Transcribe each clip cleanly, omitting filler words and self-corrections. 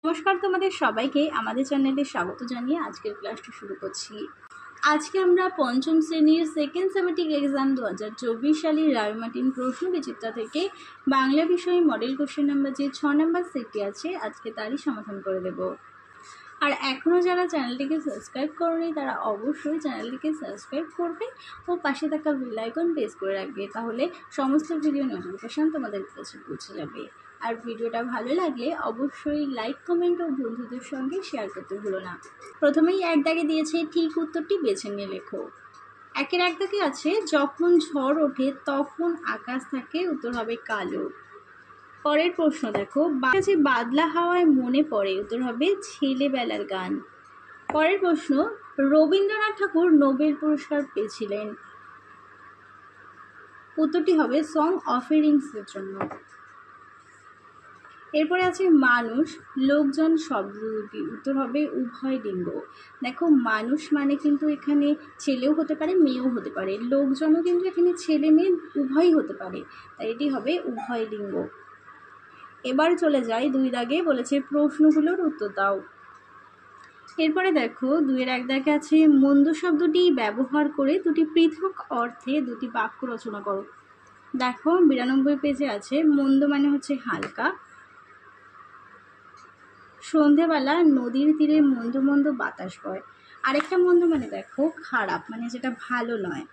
নমস্কার তোমাদের সবাইকে আমাদের চ্যানেলে স্বাগত জানিয়ে আজকের ক্লাসটি শুরু করছি। আজকে আমরা পঞ্চম শ্রেণীর সেকেন্ড সেমেস্টিক এক্সাম 2024 সালের রায়মার্টিন প্রশ্ন বিচিত্রা থেকে বাংলা বিষয়ে মডেল কোশ্চেন নাম্বার যে 6 নম্বর সেটটি আছে আজকে তারই সমাধান করে দেব। আর এখনও যারা চ্যানেলটিকে সাবস্ক্রাইব করেনি তারা অবশ্যই চ্যানেলটিকে সাবস্ক্রাইব করবে ও পাশে থাকা বেল আইকন প্রেস করে রাখবে, তাহলে সমস্ত ভিডিও নোটিফিকেশান তোমাদের কাছে পৌঁছে যাবে। আর ভিডিওটা ভালো লাগলে অবশ্যই লাইক, কমেন্ট ও বন্ধুদের সঙ্গে শেয়ার করতে ভুলো না। প্রথমেই এক দাগে দিয়েছে ঠিক উত্তরটি বেছে নিয়ে লেখো। একের এক দাগে আছে যখন ঝড় ওঠে তখন আকাশ থাকে, উত্তর হবে কালো। পরের প্রশ্ন দেখো, বাজে বাদলা হাওয়ায় মনে পড়ে, উত্তর হবে ছেলেবেলার গান। পরের প্রশ্ন, রবীন্দ্রনাথ ঠাকুর নোবেল পুরস্কার পেয়েছিলেন, উত্তরটি হবে সং অফারিংসের জন্য। এরপরে আছে মানুষ, লোকজন শব্দ দুটি, উত্তর হবে উভয় লিঙ্গ। দেখো মানুষ মানে কিন্তু এখানে ছেলেও হতে পারে মেয়েও হতে পারে, লোকজনও কিন্তু এখানে ছেলে মেয়ে উভয়ই হতে পারে, তাই এটি হবে উভয় লিঙ্গ। এবার চলে যাই দুই দাগে, বলেছে প্রশ্নগুলোর উত্তর দাও। এরপরে দেখো দুইয়ের এক দাগে আছে মন্দ শব্দটি ব্যবহার করে দুটি পৃথক অর্থে দুটি বাক্য রচনা করো। দেখো 92 পেজে আছে মন্দ মানে হচ্ছে হালকা, সন্ধেবেলা নদীর তীরে মন্দ মন্দ বাতাস বয়। আরেকটা মন্দ মানে দেখো খারাপ, মানে যেটা ভালো নয়।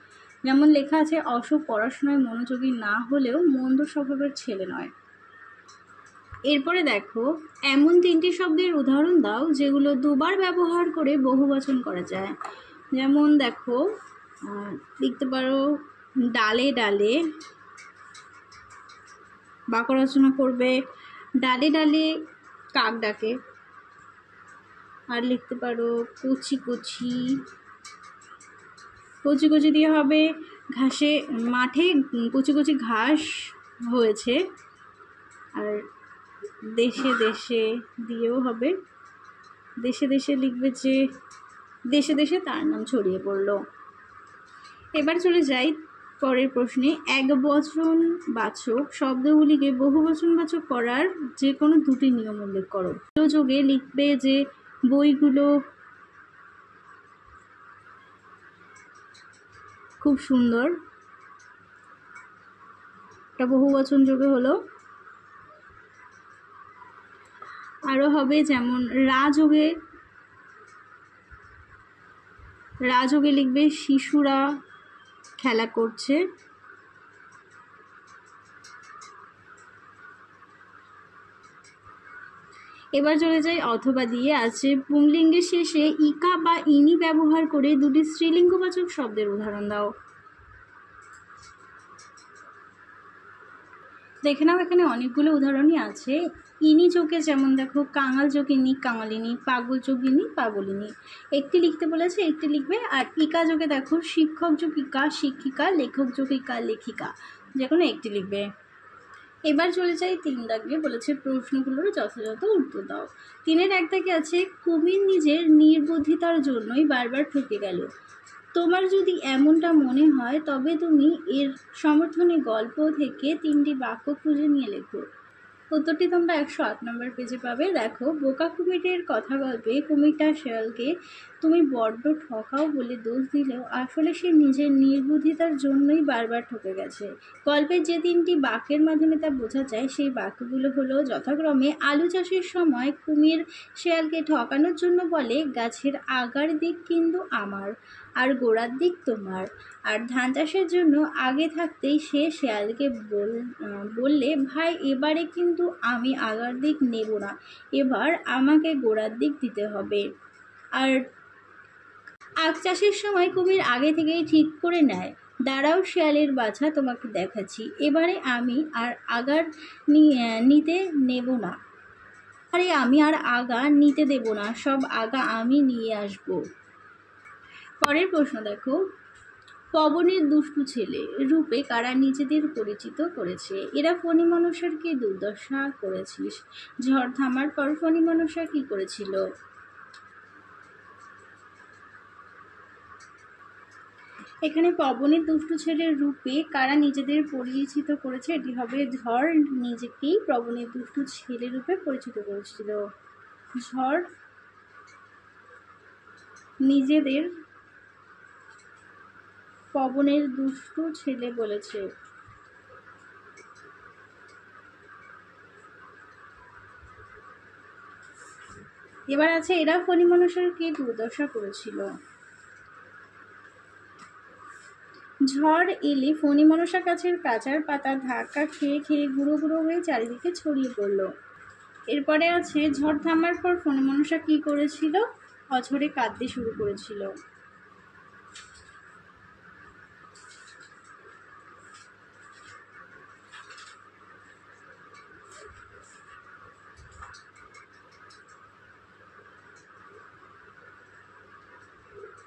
যেমন লেখা আছে অশোক পড়াশোনায় মনোযোগী না হলেও মন্দ স্বভাবের ছেলে নয়। এরপরে দেখো এমন তিনটি শব্দের উদাহরণ দাও যেগুলো দুবার ব্যবহার করে বহুবচন করা যায়। যেমন দেখো লিখতে পারো ডালে ডালে, বাক্য রচনা করবে ডালে ডালে কাক ডাকে। আর লিখতে পারো কুচি কুচি, কুচি কুচি দিয়ে হবে ঘাসে মাঠে কুচি কুচি ঘাস হয়েছে। আর দেশে দেশে দিয়েও হবে, দেশে দেশে লিখবে যে দেশে দেশে তার নাম ছড়িয়ে পড়লো। এবার চলে যাই পরের প্রশ্নে, এক বচনবাচক শব্দগুলিকে বহুবচনবাচক করার যে কোনো দুটি নিয়ম উল্লেখ করো। যোগে লিখবে যে বইগুলো, খুব সুন্দর, এটা বহুবচন যোগে হলো। আরও হবে যেমন রাযোগে লিখবে শিশুরা খেলা করছে। এবার চলে যাই অথবা দিয়ে আছে পুংলিঙ্গের শেষে ইকা বা ইনি ব্যবহার করে দুটি স্ত্রীলিঙ্গবাচক শব্দের উদাহরণ দাও। দেখে নাও এখানে অনেকগুলো উদাহরণই আছে। ইনি যোগে যেমন দেখো কাঙাল যোগিনী কাঙালিনী, পাগল যোগিনী পাগলিনী, একটি লিখতে বলেছে একটি লিখবে। আর ইকা যোগে দেখো শিক্ষক যোগিকা শিক্ষিকা, লেখক যোগিকা লেখিকা, যে কোনো একটি লিখবে। এবার চলে যাই তিন দাগে, বলেছে প্রশ্নগুলোর যথাযথ উত্তর দাও। তিনের এক দাগে আছে কুমির নিজের নির্বুদ্ধিতার জন্যই বারবার ঠকে গেল। তোমার যদি এমনটা মনে হয় তবে তুমি এর সমর্থনে গল্প থেকে তিনটি বাক্য খুঁজে নিয়ে লেখো। উত্তরটি তোমরা 108 নম্বর পেজে পাবে। দেখো বোকা কুমিরের কথা গল্পে কুমিরটা শেয়ালকে তুমি বড্ড ঠকাও বলে দোষ দিলেও আসলে সে নিজের নির্বুদ্ধিতার জন্যই বারবার ঠকে গেছে। গল্পের যে তিনটি বাক্যের মাধ্যমে তা বোঝা যায় সেই বাক্যগুলো হলো যথাক্রমে আলু চাষের সময় কুমির শেয়ালকে ঠকানোর জন্য বলে গাছের আগার দিক কিন্তু আমার আর গোড়ার দিক তোমার, আর ধান চাষের জন্য আগে থাকতেই সে শেয়ালকে বললে ভাই এবারে কিন্তু আমি আগার দিক নেব না, এবার আমাকে গোড়ার দিক দিতে হবে। আর আখ চাষের সময় কুমির আগে থেকেই ঠিক করে নেয় দাঁড়াও শেয়ালের বাছা তোমাকে দেখাচ্ছি, এবারে আমি আর আগার নিতে নেব না, আরে আমি আর আগা নিতে দেব না, সব আগা আমি নিয়ে আসব। পরের প্রশ্ন দেখো, পবনের দুষ্টু ছেলে রূপে কারা নিজেদের পরিচিত করেছে? এরা ফণী মনসার কি দুর্দশা করেছিস? ঝড় থামার পর ফণী মনসা কি করেছিল? এখানে পবনের দুষ্টু ছেলের রূপে কারা নিজেদের পরিচিত করেছে, এটি হবে ঝড় নিজেকেই পবনের দুষ্টু ছেলে রূপে পরিচিত করেছিল। ঝড় নিজেদের পবনের দুষ্টু ছেলে বলেছে। এবার আছে এরা ফণী মনসার কি দুর্দশা করেছিল। ঝড় এলে ফণী মনসা গাছের কাঁচার পাতা ধাক্কা খেয়ে খেয়ে গুঁড়ো গুঁড়ো হয়ে চারিদিকে ছড়িয়ে পড়ল। এরপরে আছে ঝড় থামার পর ফণী মনসা কি করেছিল, অঝরে কাঁদতে শুরু করেছিল।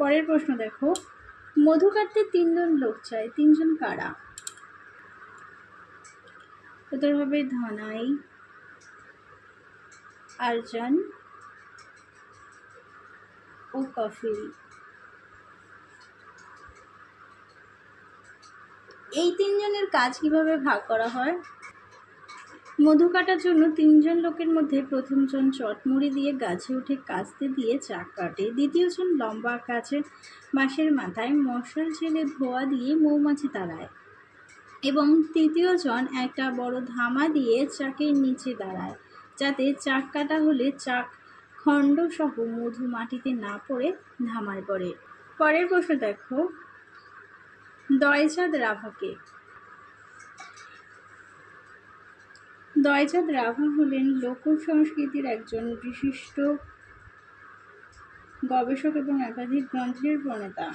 পরের প্রশ্ন দেখো, মধু কাটতে 3 জন লোক চাই, 3 জন কারা? উত্তর হবে ধনাই, আরজান ও কফিল। এই 3 জনের কাজ কিভাবে ভাগ করা হয়? মধু কাটার জন্য 3 জন লোকের মধ্যে প্রথম জন চটমুড়ি দিয়ে গাছে উঠে কাস্তে দিয়ে চাক কাটে, দ্বিতীয় জন লম্বা কাছে বাঁশের মাথায় মশাল ছেলে ধোয়া দিয়ে মৌমাছি তাড়ায় এবং তৃতীয় জন একটা বড় ধামা দিয়ে চাকের নিচে দাঁড়ায় যাতে চাক কাটা হলে চাক খণ্ড সহ মধু মাটিতে না পড়ে ধামায় পড়ে। পরের প্রশ্ন দেখো, দয়চাঁদ রাভাকে। দয়চাঁদ রাভা হলেন লোক সংস্কৃতির একজন বিশিষ্ট গবেষক এবং একাধিক গ্রন্থের প্রণেতা।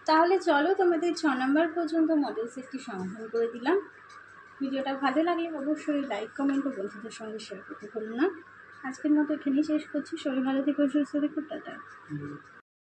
তাহলে চলো তোমাদের 6 নম্বর পর্যন্ত মডেল সেটটি সমাধান করে দিলাম। ভিডিওটা ভালো লাগলে অবশ্যই লাইক, কমেন্ট ও বন্ধুদের সঙ্গে শেয়ার করতে ভুলো না। আজকের মতো এখানেই শেষ করছি। সবাই ভালো থেকো, সুস্থ থেকো, টাটা।